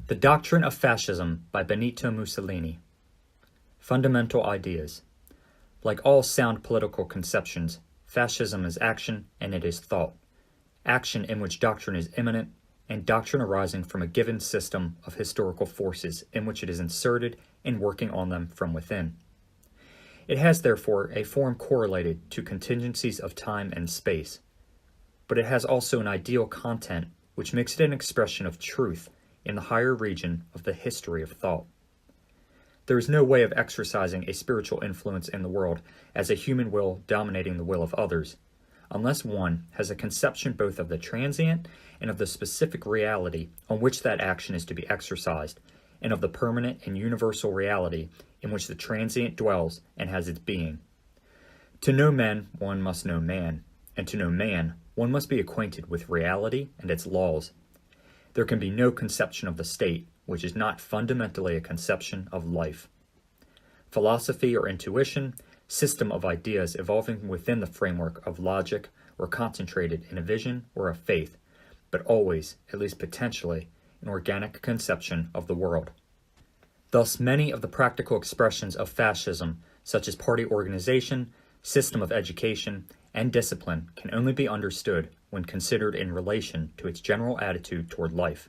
The Doctrine of Fascism by Benito Mussolini. Fundamental ideas. Like all sound political conceptions, fascism is action and it is thought. Action in which doctrine is immanent, and doctrine arising from a given system of historical forces in which it is inserted and working on them from within. It has therefore a form correlated to contingencies of time and space, but it has also an ideal content which makes it an expression of truth in the higher region of the history of thought. There is no way of exercising a spiritual influence in the world as a human will dominating the will of others, unless one has a conception both of the transient and of the specific reality on which that action is to be exercised, and of the permanent and universal reality in which the transient dwells and has its being. To know men, one must know man, and to know man, one must be acquainted with reality and its laws. There can be no conception of the state which is not fundamentally a conception of life. Philosophy or intuition, system of ideas evolving within the framework of logic or concentrated in a vision or a faith, but always, at least potentially, an organic conception of the world. Thus, many of the practical expressions of fascism, such as party organization, system of education, and discipline, can only be understood when considered in relation to its general attitude toward life.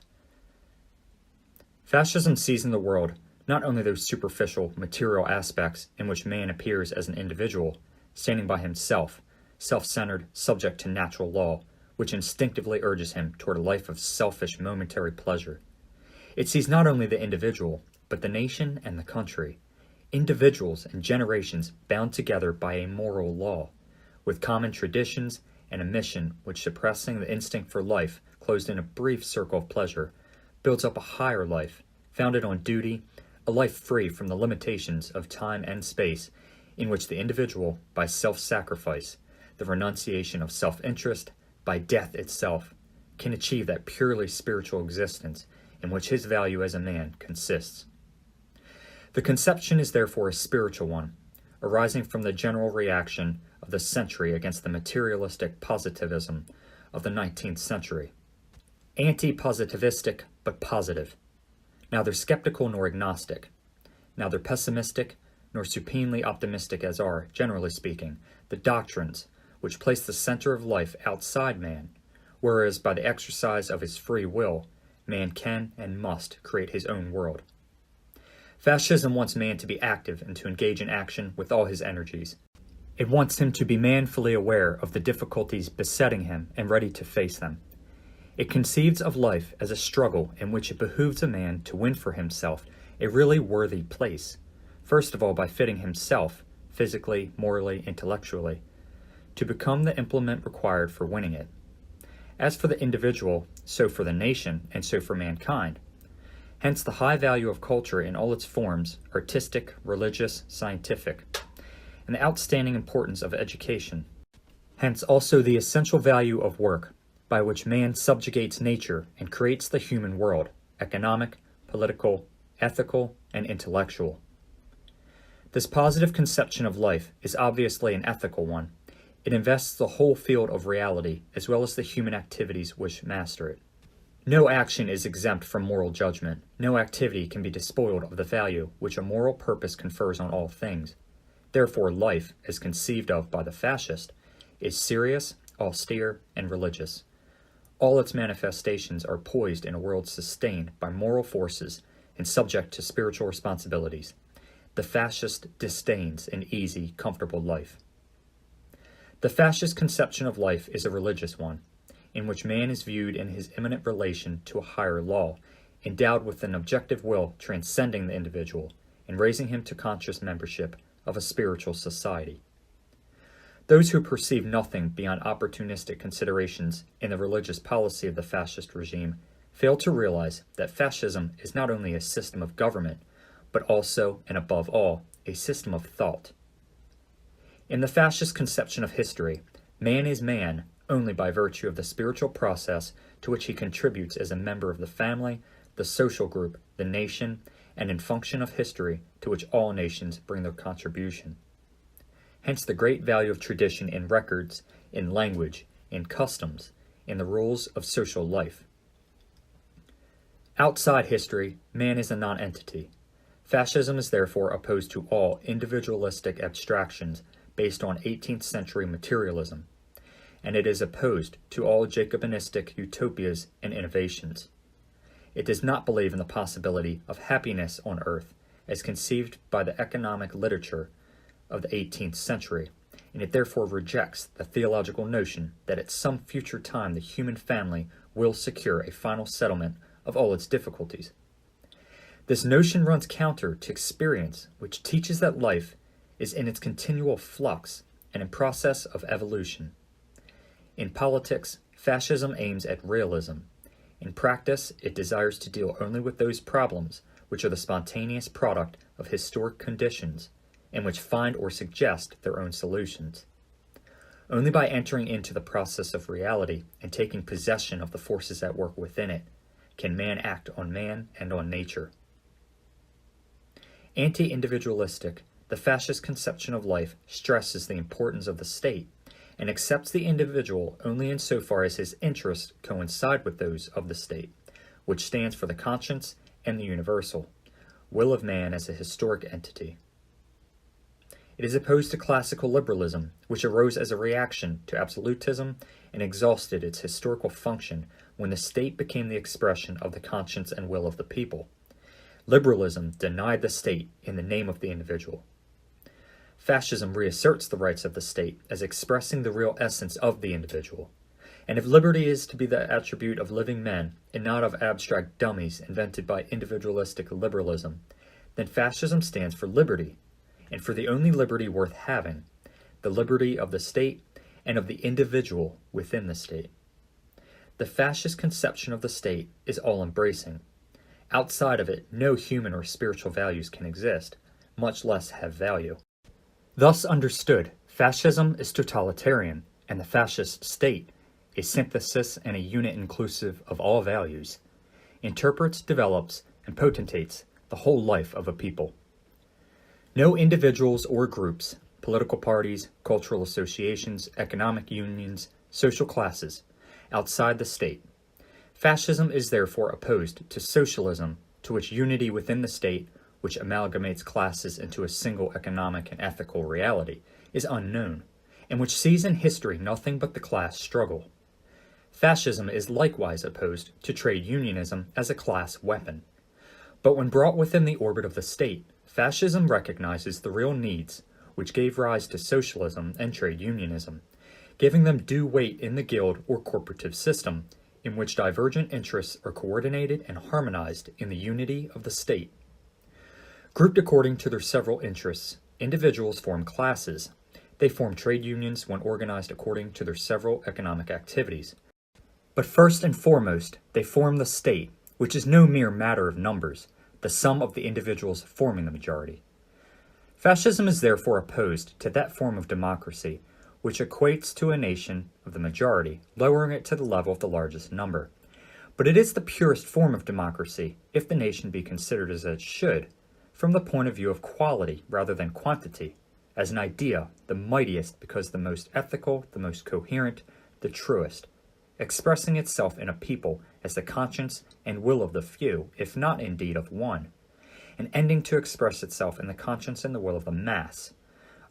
Fascism sees in the world not only those superficial, material aspects in which man appears as an individual, standing by himself, self-centered, subject to natural law, which instinctively urges him toward a life of selfish, momentary pleasure. It sees not only the individual, but the nation and the country, individuals and generations bound together by a moral law, with common traditions and a mission which, suppressing the instinct for life closed in a brief circle of pleasure, builds up a higher life, founded on duty, a life free from the limitations of time and space, in which the individual, by self-sacrifice, the renunciation of self-interest, by death itself, can achieve that purely spiritual existence in which his value as a man consists. The conception is therefore a spiritual one, arising from the general reaction of the century against the materialistic positivism of the 19th century. Anti-positivistic, but positive. Neither skeptical nor agnostic. Neither pessimistic nor supinely optimistic as are, generally speaking, the doctrines which place the center of life outside man, whereas by the exercise of his free will, man can and must create his own world. Fascism wants man to be active and to engage in action with all his energies. It wants him to be manfully aware of the difficulties besetting him and ready to face them. It conceives of life as a struggle in which it behooves a man to win for himself a really worthy place, first of all by fitting himself, physically, morally, intellectually, to become the implement required for winning it. As for the individual, so for the nation, and so for mankind. Hence the high value of culture in all its forms, artistic, religious, scientific, and the outstanding importance of education. Hence also the essential value of work, by which man subjugates nature and creates the human world, economic, political, ethical, and intellectual. This positive conception of life is obviously an ethical one. It invests the whole field of reality, as well as the human activities which master it. No action is exempt from moral judgment. No activity can be despoiled of the value which a moral purpose confers on all things. Therefore, life, as conceived of by the fascist, is serious, austere, and religious. All its manifestations are poised in a world sustained by moral forces and subject to spiritual responsibilities. The fascist disdains an easy, comfortable life. The fascist conception of life is a religious one, in which man is viewed in his immanent relation to a higher law, endowed with an objective will transcending the individual and raising him to conscious membership of a spiritual society. Those who perceive nothing beyond opportunistic considerations in the religious policy of the fascist regime fail to realize that fascism is not only a system of government, but also, and above all, a system of thought. In the fascist conception of history, man is man only by virtue of the spiritual process to which he contributes as a member of the family, the social group, the nation, and in function of history to which all nations bring their contribution. Hence the great value of tradition in records, in language, in customs, in the rules of social life. Outside history, man is a non-entity. Fascism is therefore opposed to all individualistic abstractions based on 18th century materialism, and it is opposed to all Jacobinistic utopias and innovations. It does not believe in the possibility of happiness on earth as conceived by the economic literature of the 18th century, and it therefore rejects the theological notion that at some future time the human family will secure a final settlement of all its difficulties. This notion runs counter to experience, which teaches that life is in its continual flux and in process of evolution. In politics, fascism aims at realism. In practice, it desires to deal only with those problems which are the spontaneous product of historic conditions and which find or suggest their own solutions. Only by entering into the process of reality and taking possession of the forces at work within it can man act on man and on nature. Anti-individualistic, the fascist conception of life stresses the importance of the state and accepts the individual only insofar as his interests coincide with those of the state, which stands for the conscience and the universal will of man as a historic entity. It is opposed to classical liberalism, which arose as a reaction to absolutism and exhausted its historical function when the state became the expression of the conscience and will of the people. Liberalism denied the state in the name of the individual. Fascism reasserts the rights of the state as expressing the real essence of the individual. And if liberty is to be the attribute of living men and not of abstract dummies invented by individualistic liberalism, then fascism stands for liberty, and for the only liberty worth having, the liberty of the state and of the individual within the state. The fascist conception of the state is all-embracing. Outside of it, no human or spiritual values can exist, much less have value. Thus understood, fascism is totalitarian, and the fascist state, a synthesis and a unit inclusive of all values, interprets, develops, and potentates the whole life of a people. No individuals or groups, political parties, cultural associations, economic unions, social classes, outside the state. Fascism is therefore opposed to socialism, to which unity within the state, which amalgamates classes into a single economic and ethical reality, is unknown, and which sees in history nothing but the class struggle. Fascism is likewise opposed to trade unionism as a class weapon. But when brought within the orbit of the state, fascism recognizes the real needs which gave rise to socialism and trade unionism, giving them due weight in the guild or corporative system, in which divergent interests are coordinated and harmonized in the unity of the state. Grouped according to their several interests, individuals form classes. They form trade unions when organized according to their several economic activities. But first and foremost, they form the state, which is no mere matter of numbers, the sum of the individuals forming the majority. Fascism is therefore opposed to that form of democracy which equates to a nation of the majority, lowering it to the level of the largest number. But it is the purest form of democracy, if the nation be considered as it should, from the point of view of quality rather than quantity, as an idea, the mightiest because the most ethical, the most coherent, the truest, expressing itself in a people as the conscience and will of the few, if not indeed of one, and ending to express itself in the conscience and the will of the mass,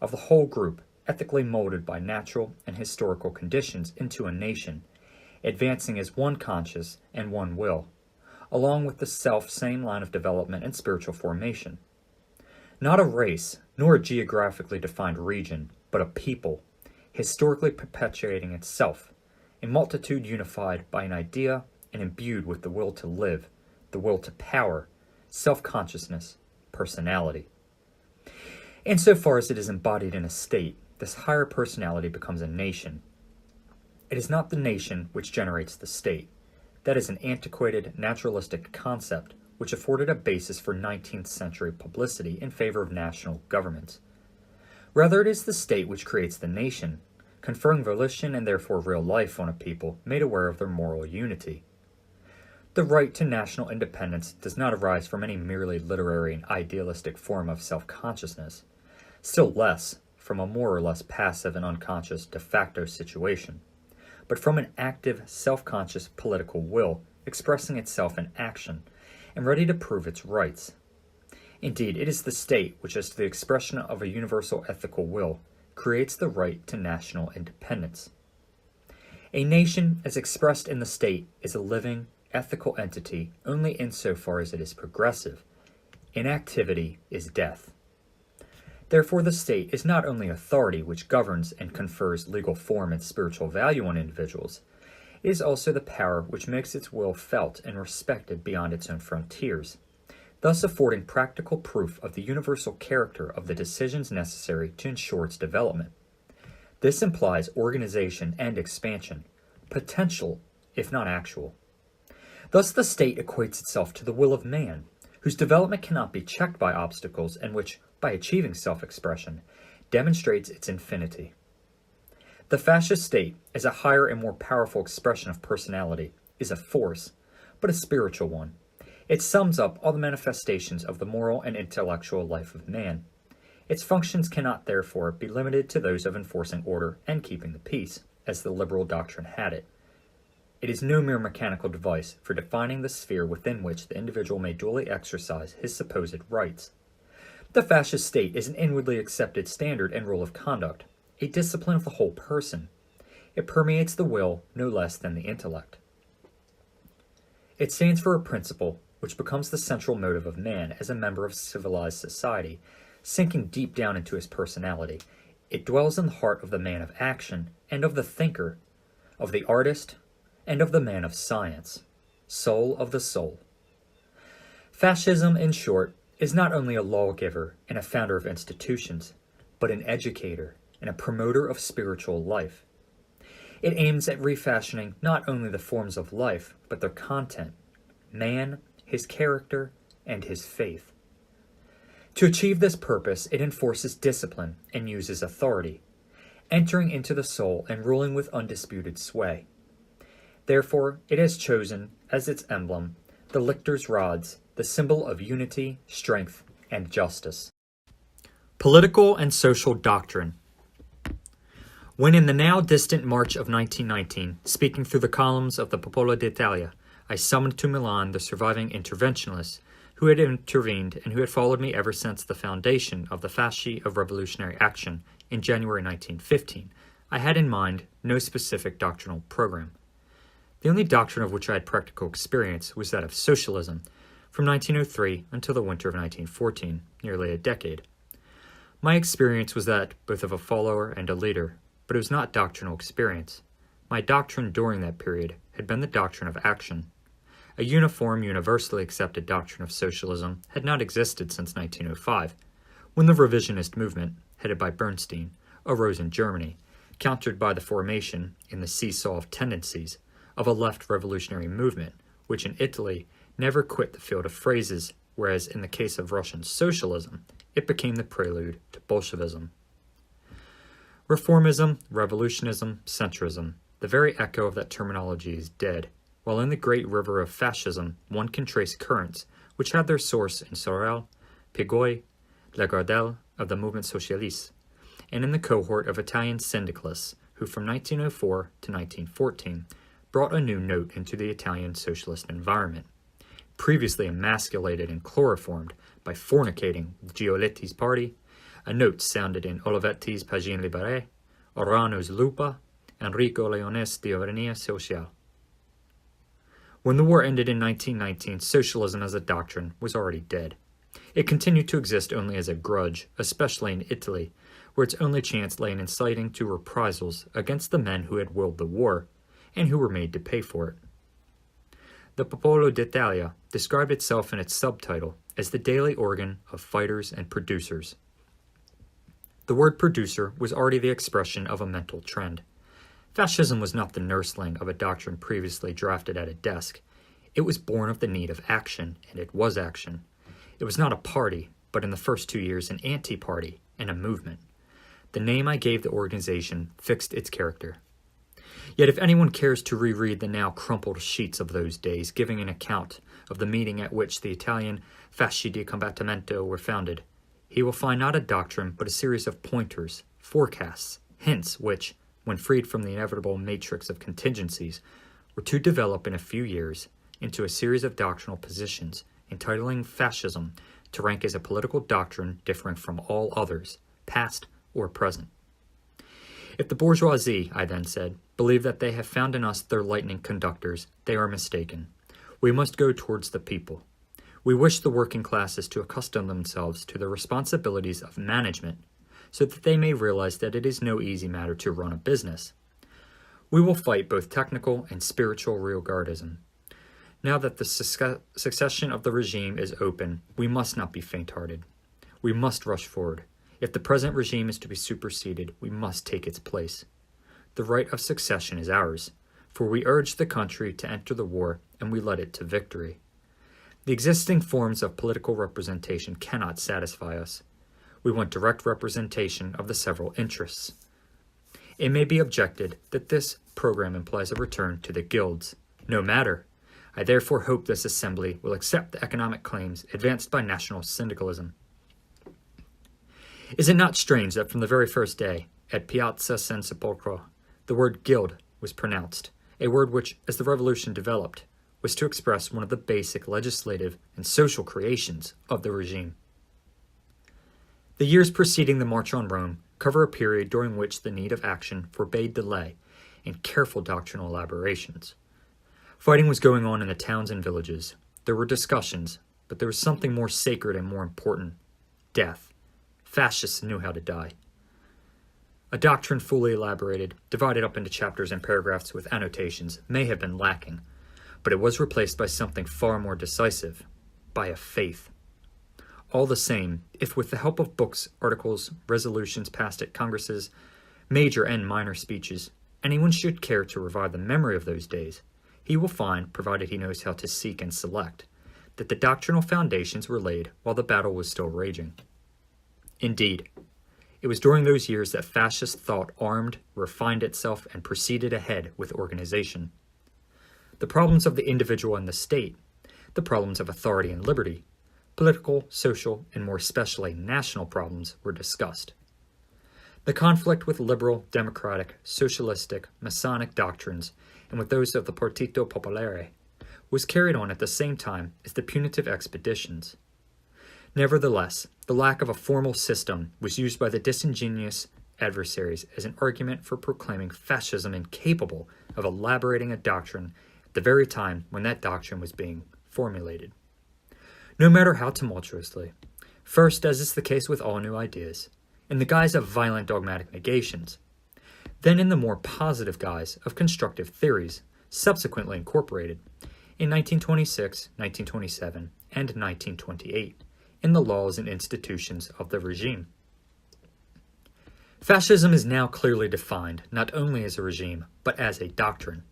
of the whole group, ethically molded by natural and historical conditions into a nation, advancing as one conscience and one will, along with the self-same line of development and spiritual formation. Not a race, nor a geographically defined region, but a people, historically perpetuating itself, a multitude unified by an idea and imbued with the will to live, the will to power, self-consciousness, personality. Insofar as it is embodied in a state, this higher personality becomes a nation. It is not the nation which generates the state. That is an antiquated, naturalistic concept which afforded a basis for 19th century publicity in favor of national governments. Rather, it is the state which creates the nation, conferring volition and therefore real life on a people made aware of their moral unity. The right to national independence does not arise from any merely literary and idealistic form of self-consciousness, still less from a more or less passive and unconscious de facto situation, but from an active, self-conscious political will expressing itself in action and ready to prove its rights. Indeed, it is the state which, as the expression of a universal ethical will, creates the right to national independence. A nation, as expressed in the state, is a living, ethical entity only insofar as it is progressive. Inactivity is death. Therefore, the state is not only authority which governs and confers legal form and spiritual value on individuals, it is also the power which makes its will felt and respected beyond its own frontiers, thus affording practical proof of the universal character of the decisions necessary to ensure its development. This implies organization and expansion, potential if not actual. Thus the state equates itself to the will of man, whose development cannot be checked by obstacles and which, by achieving self-expression, demonstrates its infinity. The fascist state, as a higher and more powerful expression of personality, is a force, but a spiritual one. It sums up all the manifestations of the moral and intellectual life of man. Its functions cannot therefore be limited to those of enforcing order and keeping the peace, as the liberal doctrine had it. It is no mere mechanical device for defining the sphere within which the individual may duly exercise his supposed rights. The fascist state is an inwardly accepted standard and rule of conduct, a discipline of the whole person. It permeates the will no less than the intellect. It stands for a principle which becomes the central motive of man as a member of civilized society, sinking deep down into his personality. It dwells in the heart of the man of action and of the thinker, of the artist, and of the man of science, soul of the soul. Fascism, in short, is not only a lawgiver and a founder of institutions, but an educator and a promoter of spiritual life. It aims at refashioning not only the forms of life, but their content, man, his character, and his faith. To achieve this purpose, it enforces discipline and uses authority, entering into the soul and ruling with undisputed sway. Therefore, it has chosen, as its emblem, the lictor's rods, the symbol of unity, strength, and justice. Political and social doctrine. When in the now distant March of 1919, speaking through the columns of the Popolo d'Italia, I summoned to Milan the surviving interventionists who had intervened and who had followed me ever since the foundation of the Fasci of Revolutionary Action in January 1915, I had in mind no specific doctrinal program. The only doctrine of which I had practical experience was that of socialism, from 1903 until the winter of 1914, nearly a decade. My experience was that both of a follower and a leader, but it was not doctrinal experience. My doctrine during that period had been the doctrine of action. A uniform, universally accepted doctrine of socialism had not existed since 1905, when the revisionist movement, headed by Bernstein, arose in Germany, countered by the formation, in the seesaw of tendencies, of a left revolutionary movement, which in Italy never quit the field of phrases, whereas in the case of Russian socialism, it became the prelude to Bolshevism. Reformism, revolutionism, centrism, the very echo of that terminology is dead, while in the great river of fascism one can trace currents which had their source in Sorel, Pigoy, Lagardelle of the movement socialiste, and in the cohort of Italian syndicalists who from 1904 to 1914 brought a new note into the Italian socialist environment, previously emasculated and chloroformed by fornicating with Giolietti's party. A note sounded in Olivetti's Pagine Libere, Orano's Lupa, Enrico Leone's Teoria Sociale. When the war ended in 1919, socialism as a doctrine was already dead. It continued to exist only as a grudge, especially in Italy, where its only chance lay in inciting to reprisals against the men who had willed the war, and who were made to pay for it. The Popolo d'Italia described itself in its subtitle as the daily organ of fighters and producers. The word producer was already the expression of a mental trend. Fascism was not the nursling of a doctrine previously drafted at a desk. It was born of the need of action, and it was action. It was not a party, but in the first 2 years an anti-party and a movement. The name I gave the organization fixed its character. Yet if anyone cares to reread the now crumpled sheets of those days, giving an account of the meeting at which the Italian Fasci di Combattimento were founded, he will find not a doctrine, but a series of pointers, forecasts, hints which, when freed from the inevitable matrix of contingencies, were to develop in a few years into a series of doctrinal positions entitling fascism to rank as a political doctrine differing from all others, past or present. If the bourgeoisie, I then said, believe that they have found in us their lightning conductors, they are mistaken. We must go towards the people. We wish the working classes to accustom themselves to the responsibilities of management, so that they may realize that it is no easy matter to run a business. We will fight both technical and spiritual rearguardism. Now that the succession of the regime is open, we must not be faint-hearted. We must rush forward. If the present regime is to be superseded, we must take its place. The right of succession is ours, for we urged the country to enter the war, and we led it to victory. The existing forms of political representation cannot satisfy us. We want direct representation of the several interests. It may be objected that this program implies a return to the guilds. No matter. I therefore hope this assembly will accept the economic claims advanced by national syndicalism. Is it not strange that from the very first day, at Piazza San Sepolcro, the word guild was pronounced, a word which, as the revolution developed, was to express one of the basic legislative and social creations of the regime? The years preceding the March on Rome cover a period during which the need of action forbade delay and careful doctrinal elaborations. Fighting was going on in the towns and villages. There were discussions, but there was something more sacred and more important: death. Fascists knew how to die. A doctrine fully elaborated, divided up into chapters and paragraphs with annotations, may have been lacking, but it was replaced by something far more decisive, by a faith. All the same, if with the help of books, articles, resolutions passed at congresses, major and minor speeches, anyone should care to revive the memory of those days, he will find, provided he knows how to seek and select, that the doctrinal foundations were laid while the battle was still raging. Indeed, it was during those years that fascist thought armed, refined itself, and proceeded ahead with organization. The problems of the individual and the state, the problems of authority and liberty, political, social, and more especially national problems were discussed. The conflict with liberal, democratic, socialistic, Masonic doctrines and with those of the Partito Popolare was carried on at the same time as the punitive expeditions. Nevertheless, the lack of a formal system was used by the disingenuous adversaries as an argument for proclaiming fascism incapable of elaborating a doctrine at the very time when that doctrine was being formulated. No matter how tumultuously, first, as is the case with all new ideas, in the guise of violent dogmatic negations, then in the more positive guise of constructive theories, subsequently incorporated in 1926, 1927, and 1928 in the laws and institutions of the regime. Fascism is now clearly defined not only as a regime, but as a doctrine.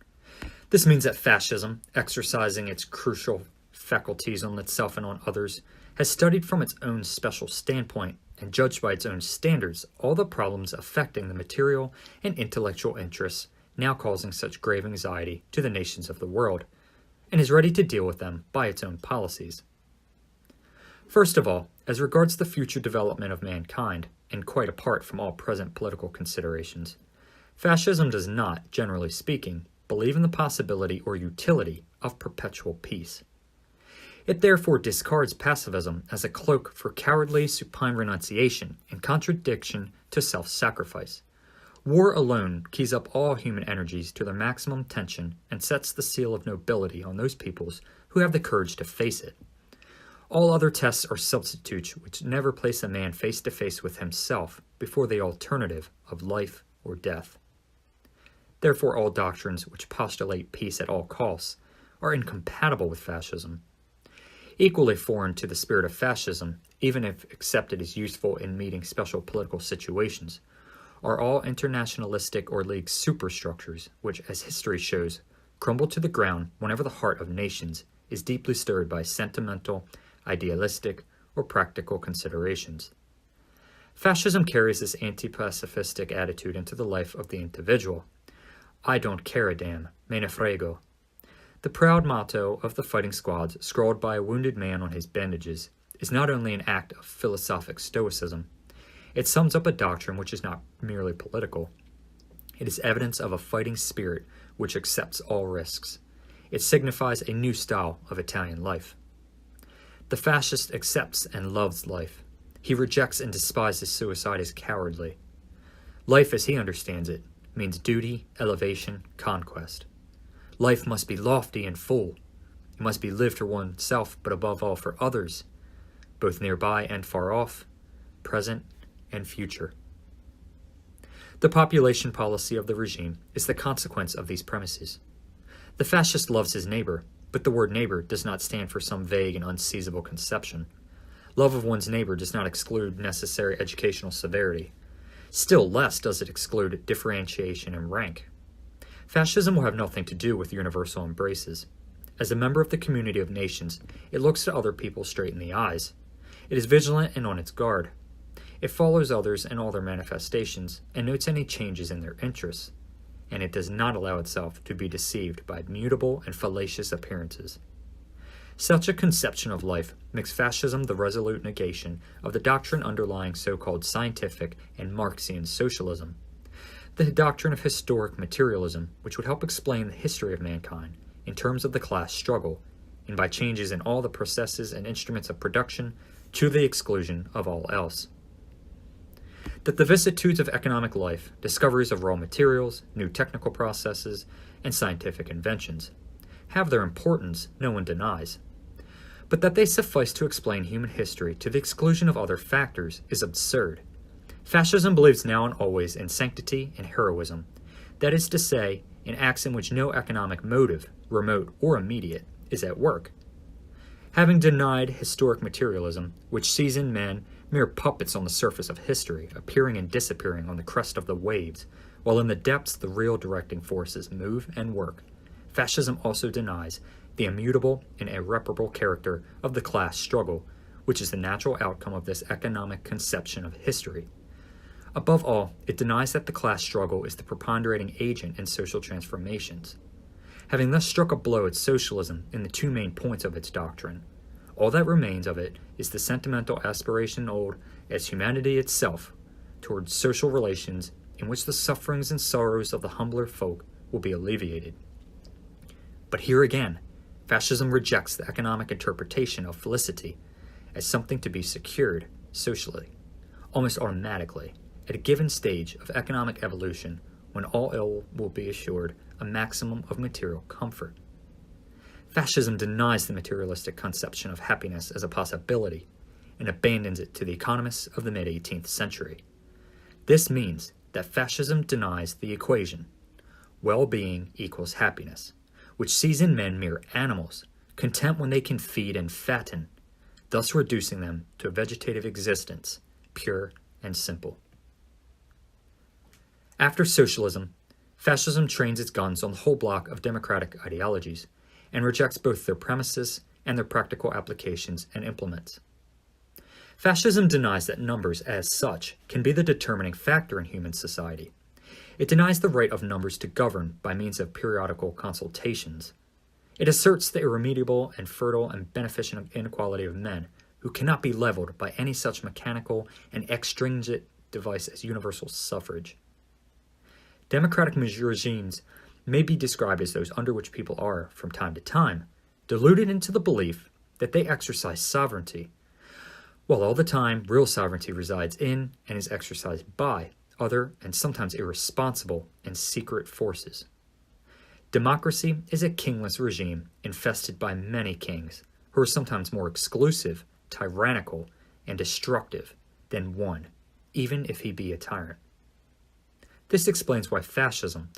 This means that fascism, exercising its crucial faculties on itself and on others, has studied from its own special standpoint and judged by its own standards all the problems affecting the material and intellectual interests now causing such grave anxiety to the nations of the world, and is ready to deal with them by its own policies. First of all, as regards the future development of mankind, and quite apart from all present political considerations, fascism does not, generally speaking, believe in the possibility or utility of perpetual peace. It therefore discards pacifism as a cloak for cowardly supine renunciation in contradiction to self-sacrifice. War alone keys up all human energies to their maximum tension and sets the seal of nobility on those peoples who have the courage to face it. All other tests are substitutes which never place a man face to face with himself before the alternative of life or death. Therefore, all doctrines which postulate peace at all costs are incompatible with fascism. Equally foreign to the spirit of fascism, even if accepted as useful in meeting special political situations, are all internationalistic or league superstructures which, as history shows, crumble to the ground whenever the heart of nations is deeply stirred by sentimental, idealistic, or practical considerations. Fascism carries this anti-pacifistic attitude into the life of the individual. I don't care a damn, me ne frego. The proud motto of the fighting squads, scrawled by a wounded man on his bandages, is not only an act of philosophic stoicism. It sums up a doctrine which is not merely political. It is evidence of a fighting spirit which accepts all risks. It signifies a new style of Italian life. The fascist accepts and loves life. He rejects and despises suicide as cowardly. Life, as he understands it, means duty, elevation, conquest. Life must be lofty and full. It must be lived for oneself, but above all for others, both nearby and far off, present and future. The population policy of the regime is the consequence of these premises. The fascist loves his neighbor, but the word neighbor does not stand for some vague and unseizable conception. Love of one's neighbor does not exclude necessary educational severity. Still less does it exclude differentiation and rank. Fascism will have nothing to do with universal embraces. As a member of the community of nations, it looks to other people straight in the eyes. It is vigilant and on its guard. It follows others in all their manifestations and notes any changes in their interests, and it does not allow itself to be deceived by mutable and fallacious appearances. Such a conception of life makes fascism the resolute negation of the doctrine underlying so-called scientific and Marxian socialism, the doctrine of historic materialism, which would help explain the history of mankind in terms of the class struggle, and by changes in all the processes and instruments of production to the exclusion of all else. That the vicissitudes of economic life, discoveries of raw materials, new technical processes, and scientific inventions have their importance, no one denies. But that they suffice to explain human history to the exclusion of other factors is absurd. Fascism believes now and always in sanctity and heroism, that is to say, in acts in which no economic motive, remote or immediate, is at work. Having denied historic materialism, which sees in men mere puppets on the surface of history, appearing and disappearing on the crest of the waves, while in the depths the real directing forces move and work, fascism also denies the immutable and irreparable character of the class struggle, which is the natural outcome of this economic conception of history. Above all, it denies that the class struggle is the preponderating agent in social transformations. Having thus struck a blow at socialism in the two main points of its doctrine, all that remains of it is the sentimental aspiration old as humanity itself towards social relations in which the sufferings and sorrows of the humbler folk will be alleviated. But here again, fascism rejects the economic interpretation of felicity as something to be secured socially, almost automatically, at a given stage of economic evolution when all ill will be assured a maximum of material comfort. Fascism denies the materialistic conception of happiness as a possibility and abandons it to the economists of the mid-18th century. This means that fascism denies the equation, well-being equals happiness, which sees in men mere animals, content when they can feed and fatten, thus reducing them to a vegetative existence, pure and simple. After socialism, fascism trains its guns on the whole block of democratic ideologies and rejects both their premises and their practical applications and implements. Fascism denies that numbers, as such, can be the determining factor in human society. It denies the right of numbers to govern by means of periodical consultations. It asserts the irremediable and fertile and beneficent inequality of men who cannot be leveled by any such mechanical and extrinsic device as universal suffrage. Democratic regimes may be described as those under which people are, from time to time, deluded into the belief that they exercise sovereignty, while all the time real sovereignty resides in and is exercised by other and sometimes irresponsible and secret forces. Democracy is a kingless regime infested by many kings who are sometimes more exclusive, tyrannical, and destructive than one, even if he be a tyrant. This explains why fascism,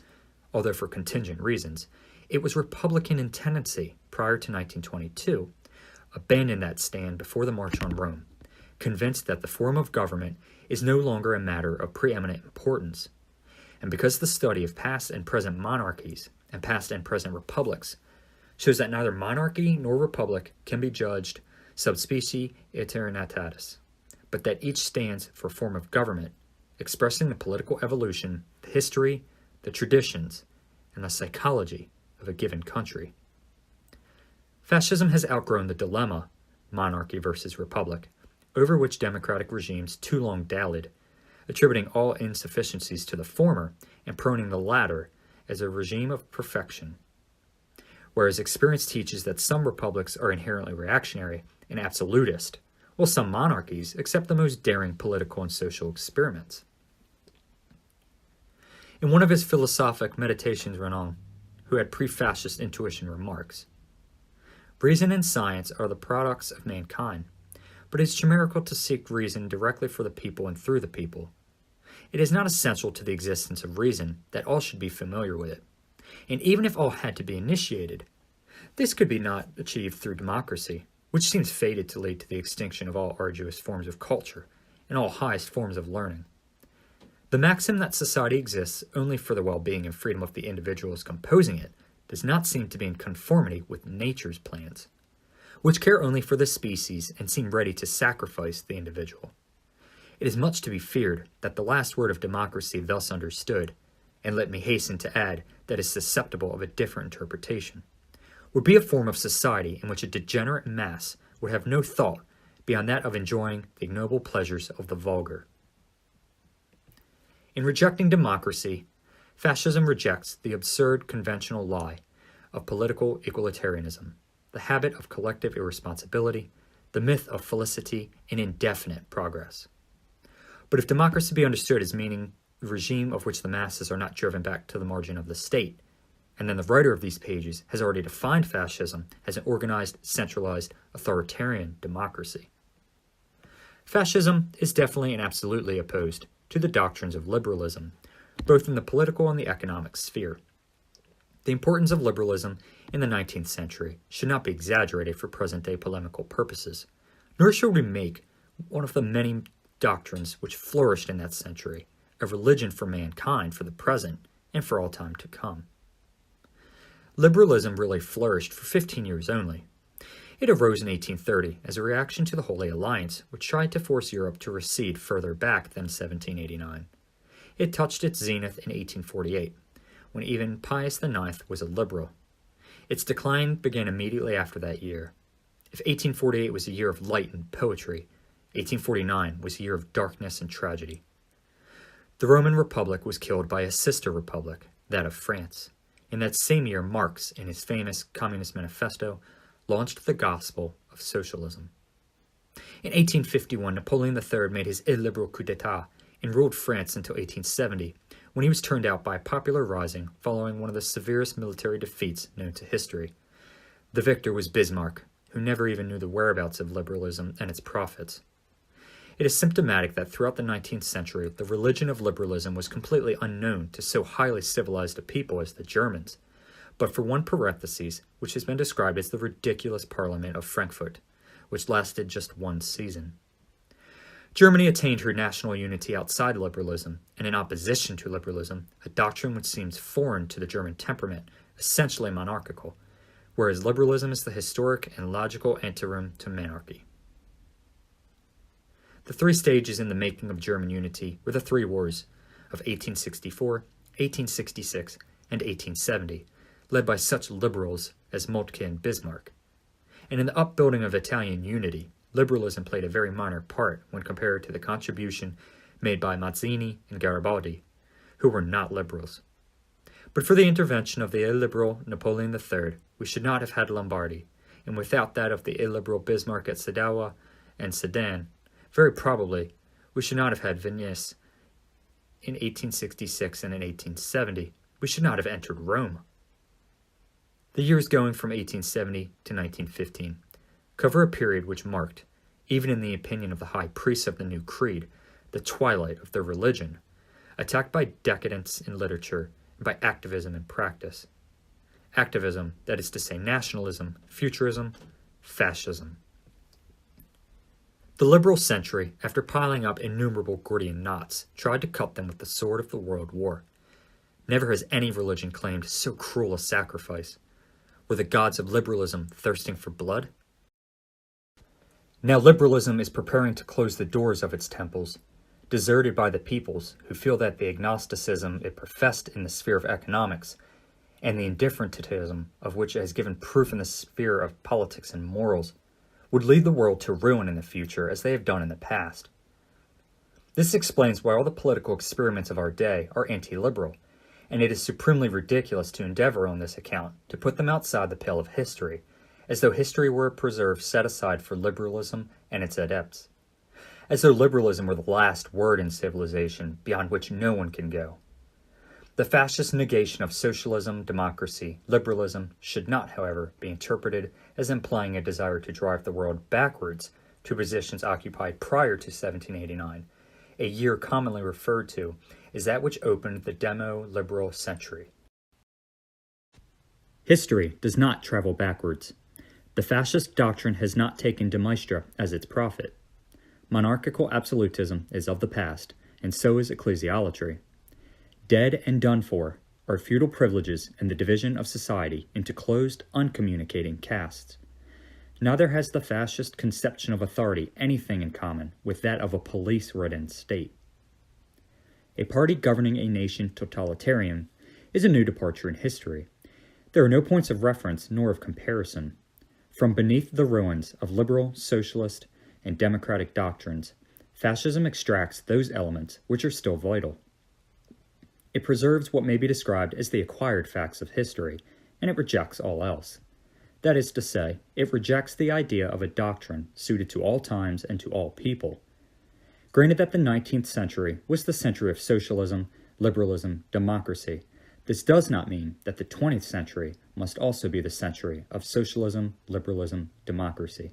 although for contingent reasons, it was Republican in tendency prior to 1922, abandoned that stand before the March on Rome, convinced that the form of government is no longer a matter of preeminent importance. And because the study of past and present monarchies and past and present republics shows that neither monarchy nor republic can be judged sub specie aeternitatis, but that each stands for form of government, expressing the political evolution, the history, the traditions, and the psychology of a given country. Fascism has outgrown the dilemma, monarchy versus republic, over which democratic regimes too long dallied, attributing all insufficiencies to the former and proning the latter as a regime of perfection. Whereas experience teaches that some republics are inherently reactionary an absolutist, while some monarchies accept the most daring political and social experiments. In one of his philosophic meditations, Renan, who had pre-fascist intuition, remarks, "Reason and science are the products of mankind, but it is chimerical to seek reason directly for the people and through the people. It is not essential to the existence of reason that all should be familiar with it, and even if all had to be initiated, this could be not achieved through democracy, which seems fated to lead to the extinction of all arduous forms of culture and all highest forms of learning. The maxim that society exists only for the well-being and freedom of the individuals composing it does not seem to be in conformity with nature's plans, which care only for the species and seem ready to sacrifice the individual. It is much to be feared that the last word of democracy thus understood, and let me hasten to add that is susceptible of a different interpretation, would be a form of society in which a degenerate mass would have no thought beyond that of enjoying the ignoble pleasures of the vulgar." In rejecting democracy, fascism rejects the absurd conventional lie of political equalitarianism, the habit of collective irresponsibility, the myth of felicity and indefinite progress. But if democracy be understood as meaning a regime of which the masses are not driven back to the margin of the state, and then the writer of these pages has already defined fascism as an organized, centralized, authoritarian democracy. Fascism is definitely and absolutely opposed to the doctrines of liberalism, both in the political and the economic sphere. The importance of liberalism in the 19th century should not be exaggerated for present-day polemical purposes, nor should we make one of the many doctrines which flourished in that century a religion for mankind for the present and for all time to come. Liberalism really flourished for 15 years only. It arose in 1830 as a reaction to the Holy Alliance, which tried to force Europe to recede further back than 1789. It touched its zenith in 1848, when even Pius IX was a liberal. Its decline began immediately after that year. If 1848 was a year of light and poetry, 1849 was a year of darkness and tragedy. The Roman Republic was killed by a sister republic, that of France. In that same year, Marx, in his famous Communist Manifesto, launched the gospel of socialism. In 1851, Napoleon III made his illiberal coup d'etat and ruled France until 1870, when he was turned out by a popular rising following one of the severest military defeats known to history. The victor was Bismarck, who never even knew the whereabouts of liberalism and its profits. It is symptomatic that throughout the 19th century, the religion of liberalism was completely unknown to so highly civilized a people as the Germans, but for one parenthesis, which has been described as the ridiculous Parliament of Frankfurt, which lasted just one season. Germany attained her national unity outside liberalism, and in opposition to liberalism, a doctrine which seems foreign to the German temperament, essentially monarchical, whereas liberalism is the historic and logical anteroom to monarchy. The three stages in the making of German unity were the three wars of 1864, 1866, and 1870, led by such liberals as Moltke and Bismarck. And in the upbuilding of Italian unity, liberalism played a very minor part when compared to the contribution made by Mazzini and Garibaldi, who were not liberals. But for the intervention of the illiberal Napoleon III, we should not have had Lombardy, and without that of the illiberal Bismarck at Sadowa and Sedan, very probably we should not have had Venice in 1866 and in 1870. We should not have entered Rome. The years going from 1870 to 1915 cover a period which marked, even in the opinion of the high priests of the new creed, the twilight of their religion, attacked by decadence in literature and by activism in practice. Activism, that is to say nationalism, futurism, fascism. The liberal century, after piling up innumerable Gordian knots, tried to cut them with the sword of the World War. Never has any religion claimed so cruel a sacrifice. Were the gods of liberalism thirsting for blood? Now liberalism is preparing to close the doors of its temples, deserted by the peoples who feel that the agnosticism it professed in the sphere of economics and the indifferentism of which it has given proof in the sphere of politics and morals would lead the world to ruin in the future as they have done in the past. This explains why all the political experiments of our day are anti-liberal, and it is supremely ridiculous to endeavor on this account to put them outside the pale of history, as though history were a preserve set aside for liberalism and its adepts, as though liberalism were the last word in civilization beyond which no one can go. The fascist negation of socialism, democracy, liberalism should not, however, be interpreted as implying a desire to drive the world backwards to positions occupied prior to 1789, a year commonly referred to as that which opened the demo-liberal century. History does not travel backwards. The fascist doctrine has not taken de Maistre as its prophet. Monarchical absolutism is of the past, and so is ecclesialatry. Dead and done for are feudal privileges and the division of society into closed, uncommunicating castes. Neither has the fascist conception of authority anything in common with that of a police-ridden state. A party governing a nation totalitarian is a new departure in history. There are no points of reference nor of comparison. From beneath the ruins of liberal, socialist, and democratic doctrines, fascism extracts those elements which are still vital. It preserves what may be described as the acquired facts of history, and it rejects all else. That is to say, it rejects the idea of a doctrine suited to all times and to all people. Granted that the 19th century was the century of socialism, liberalism, democracy, this does not mean that the 20th century must also be the century of socialism, liberalism, democracy.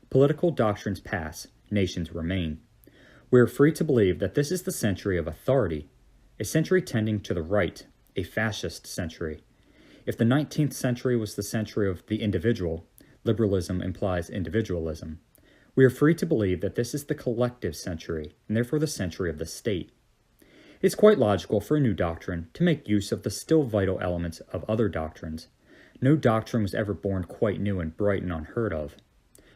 Political doctrines pass, nations remain. We are free to believe that this is the century of authority, a century tending to the right, a fascist century. If the 19th century was the century of the individual, liberalism implies individualism. We are free to believe that this is the collective century, and therefore the century of the state. It is quite logical for a new doctrine to make use of the still vital elements of other doctrines. No doctrine was ever born quite new and bright and unheard of.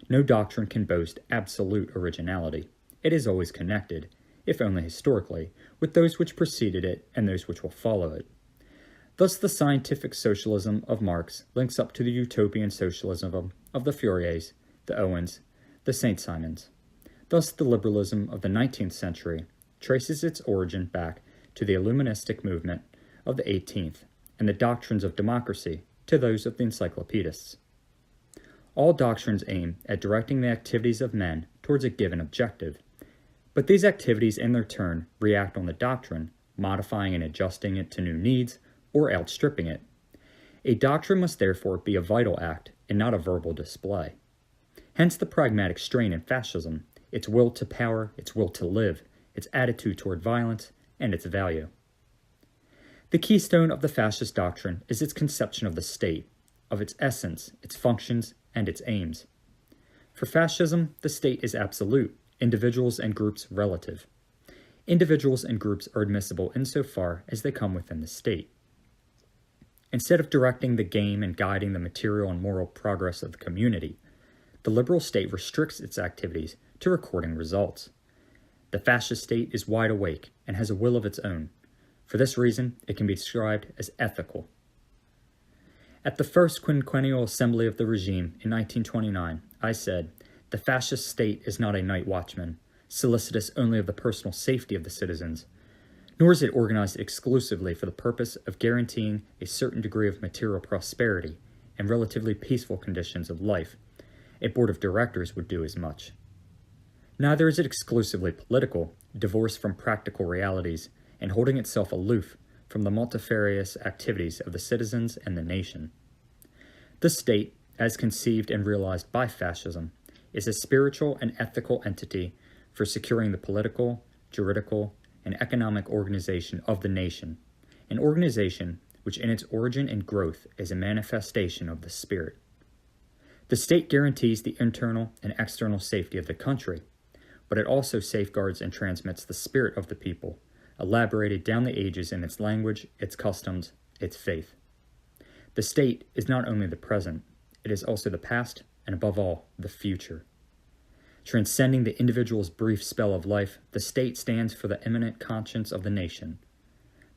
No doctrine can boast absolute originality. It is always connected, if only historically, with those which preceded it and those which will follow it. Thus the scientific socialism of Marx links up to the utopian socialism of the Fouriers, the Owens, the Saint-Simons. Thus the liberalism of the 19th century traces its origin back to the Illuministic movement of the 18th, and the doctrines of democracy to those of the encyclopedists. All doctrines aim at directing the activities of men towards a given objective, but these activities in their turn react on the doctrine, modifying and adjusting it to new needs or outstripping it. A doctrine must therefore be a vital act and not a verbal display. Hence the pragmatic strain in fascism, its will to power, its will to live, its attitude toward violence, and its value. The keystone of the fascist doctrine is its conception of the state, of its essence, its functions, and its aims. For fascism, the state is absolute, individuals and groups relative. Individuals and groups are admissible insofar as they come within the state. Instead of directing the game and guiding the material and moral progress of the community, the liberal state restricts its activities to recording results. The fascist state is wide awake and has a will of its own. For this reason, it can be described as ethical. At the first quinquennial assembly of the regime in 1929, I said, "The fascist state is not a night watchman, solicitous only of the personal safety of the citizens, nor is it organized exclusively for the purpose of guaranteeing a certain degree of material prosperity and relatively peaceful conditions of life. A board of directors would do as much. Neither is it exclusively political, divorced from practical realities and holding itself aloof from the multifarious activities of the citizens and the nation. The state, as conceived and realized by fascism, is a spiritual and ethical entity for securing the political, juridical, and economic organization of the nation, an organization which in its origin and growth is a manifestation of the spirit. The state guarantees the internal and external safety of the country, but it also safeguards and transmits the spirit of the people, elaborated down the ages in its language, its customs, its faith. The state is not only the present, it is also the past, and above all, the future. Transcending the individual's brief spell of life, the state stands for the immanent conscience of the nation.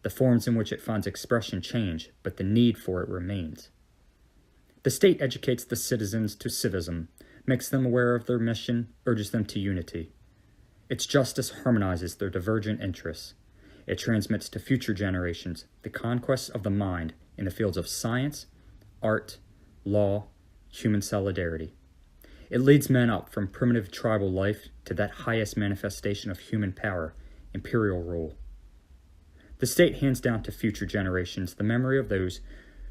The forms in which it finds expression change, but the need for it remains. The state educates the citizens to civism, makes them aware of their mission, urges them to unity. Its justice harmonizes their divergent interests. It transmits to future generations the conquests of the mind in the fields of science, art, law, human solidarity. It leads men up from primitive tribal life to that highest manifestation of human power, imperial rule. The state hands down to future generations the memory of those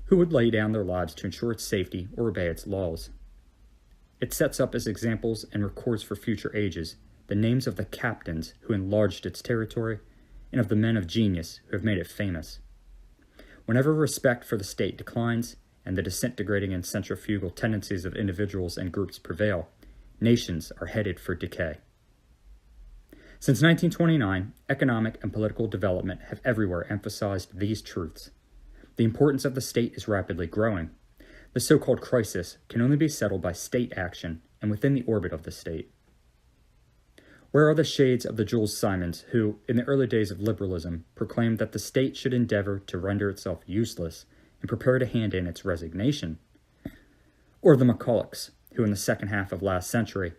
who would lay down their lives to ensure its safety or obey its laws. It sets up as examples and records for future ages the names of the captains who enlarged its territory and of the men of genius who have made it famous. Whenever respect for the state declines and the disintegrating and centrifugal tendencies of individuals and groups prevail, nations are headed for decay. Since 1929, economic and political development have everywhere emphasized these truths. The importance of the state is rapidly growing. The so-called crisis can only be settled by state action and within the orbit of the state. Where are the shades of the Jules Simons who, in the early days of liberalism, proclaimed that the state should endeavor to render itself useless and prepare to hand in its resignation? Or the McCullochs, who in the second half of last century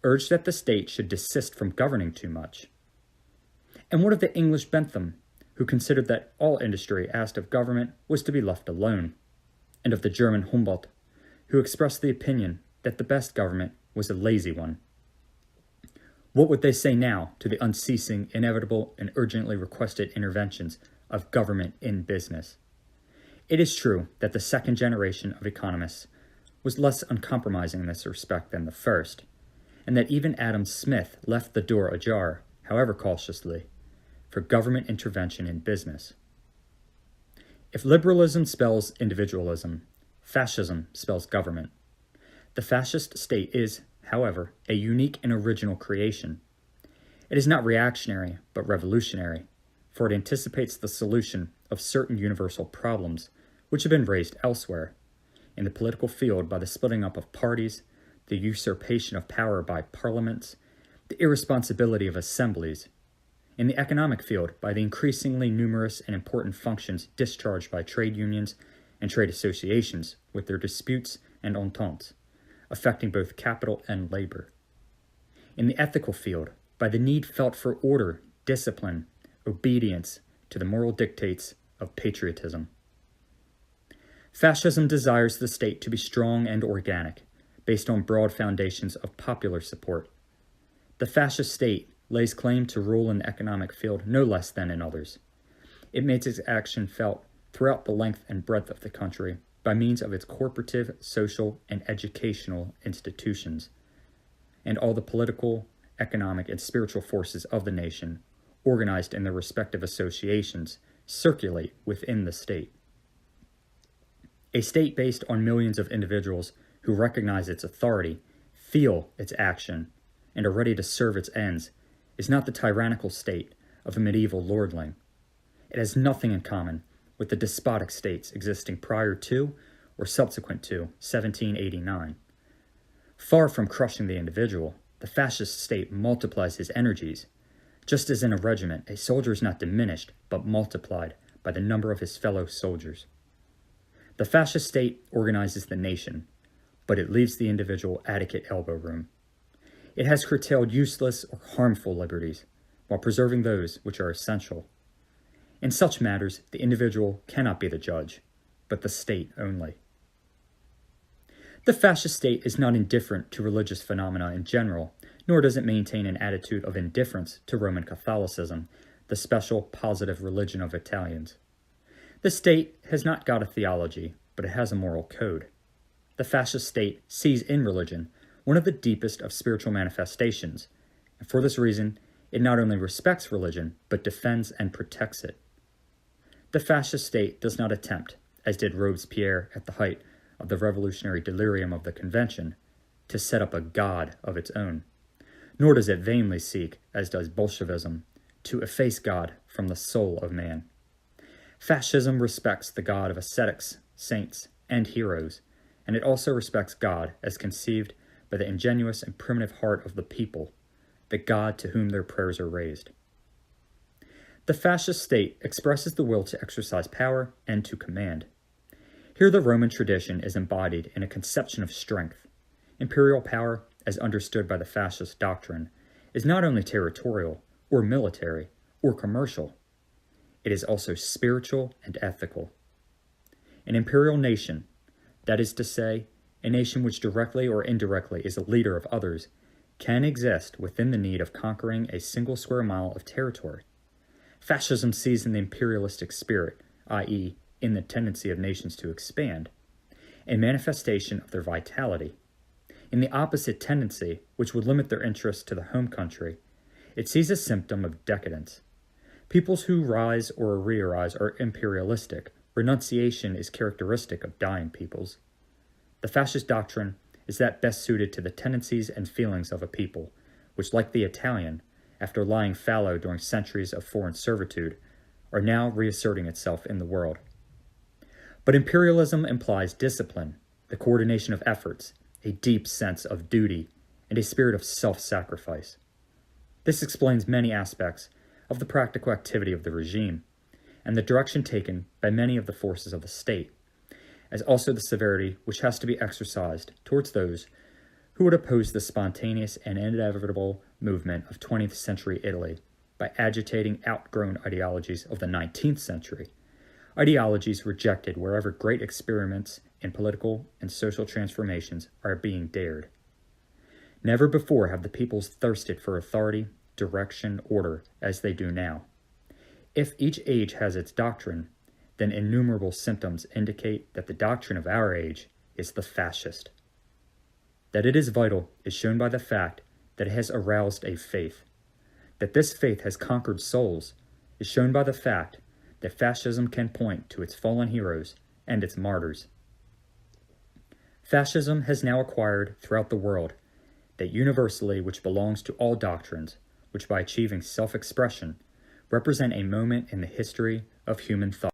urged that the state should desist from governing too much? And what of the English Bentham, who considered that all industry asked of government was to be left alone? And of the German Humboldt, who expressed the opinion that the best government was a lazy one? What would they say now to the unceasing, inevitable, and urgently requested interventions of government in business? It is true that the second generation of economists was less uncompromising in this respect than the first, and that even Adam Smith left the door ajar, however cautiously, for government intervention in business. If liberalism spells individualism, fascism spells government. The fascist state is, however, a unique and original creation. It is not reactionary, but revolutionary, for it anticipates the solution of certain universal problems which have been raised elsewhere, in the political field by the splitting up of parties, the usurpation of power by parliaments, the irresponsibility of assemblies, in the economic field by the increasingly numerous and important functions discharged by trade unions and trade associations with their disputes and ententes, affecting both capital and labor. In the ethical field, by the need felt for order, discipline, obedience to the moral dictates of patriotism. Fascism desires the state to be strong and organic, based on broad foundations of popular support. The fascist state lays claim to rule in the economic field no less than in others. It makes its action felt throughout the length and breadth of the country by means of its corporative, social, and educational institutions, and all the political, economic, and spiritual forces of the nation, organized in their respective associations, circulate within the state. A state based on millions of individuals who recognize its authority, feel its action, and are ready to serve its ends is not the tyrannical state of a medieval lordling. It has nothing in common with the despotic states existing prior to or subsequent to 1789. Far from crushing the individual, the fascist state multiplies his energies. Just as in a regiment, a soldier is not diminished, but multiplied by the number of his fellow soldiers. The fascist state organizes the nation, but it leaves the individual adequate elbow room. It has curtailed useless or harmful liberties, while preserving those which are essential. In such matters, the individual cannot be the judge, but the state only. The fascist state is not indifferent to religious phenomena in general, nor does it maintain an attitude of indifference to Roman Catholicism, the special positive religion of Italians. The state has not got a theology, but it has a moral code. The fascist state sees in religion one of the deepest of spiritual manifestations, and for this reason, it not only respects religion, but defends and protects it. The fascist state does not attempt, as did Robespierre at the height of the revolutionary delirium of the convention, to set up a god of its own, nor does it vainly seek, as does Bolshevism, to efface God from the soul of man. Fascism respects the God of ascetics, saints, and heroes, and it also respects God as conceived by the ingenuous and primitive heart of the people, the God to whom their prayers are raised. The fascist state expresses the will to exercise power and to command. Here the Roman tradition is embodied in a conception of strength. Imperial power, as understood by the fascist doctrine, is not only territorial, or military, or commercial. It is also spiritual and ethical. An imperial nation, that is to say, a nation which directly or indirectly is a leader of others, can exist within the need of conquering a single square mile of territory. Fascism sees in the imperialistic spirit, i.e., in the tendency of nations to expand, a manifestation of their vitality. In the opposite tendency, which would limit their interests to the home country, it sees a symptom of decadence. Peoples who rise or re-arise are imperialistic. Renunciation is characteristic of dying peoples. The fascist doctrine is that best suited to the tendencies and feelings of a people, which, like the Italian, after lying fallow during centuries of foreign servitude, are now reasserting itself in the world. But imperialism implies discipline, the coordination of efforts, a deep sense of duty, and a spirit of self-sacrifice. This explains many aspects of the practical activity of the regime, and the direction taken by many of the forces of the state, as also the severity which has to be exercised towards those who would oppose the spontaneous and inevitable movement of 20th century Italy by agitating outgrown ideologies of the 19th century, ideologies rejected wherever great experiments in political and social transformations are being dared. Never before have the peoples thirsted for authority, direction, order, as they do now. If each age has its doctrine, then innumerable symptoms indicate that the doctrine of our age is the fascist. That it is vital is shown by the fact that it has aroused a faith. That this faith has conquered souls is shown by the fact that fascism can point to its fallen heroes and its martyrs. Fascism has now acquired throughout the world that universally which belongs to all doctrines, which by achieving self-expression represent a moment in the history of human thought.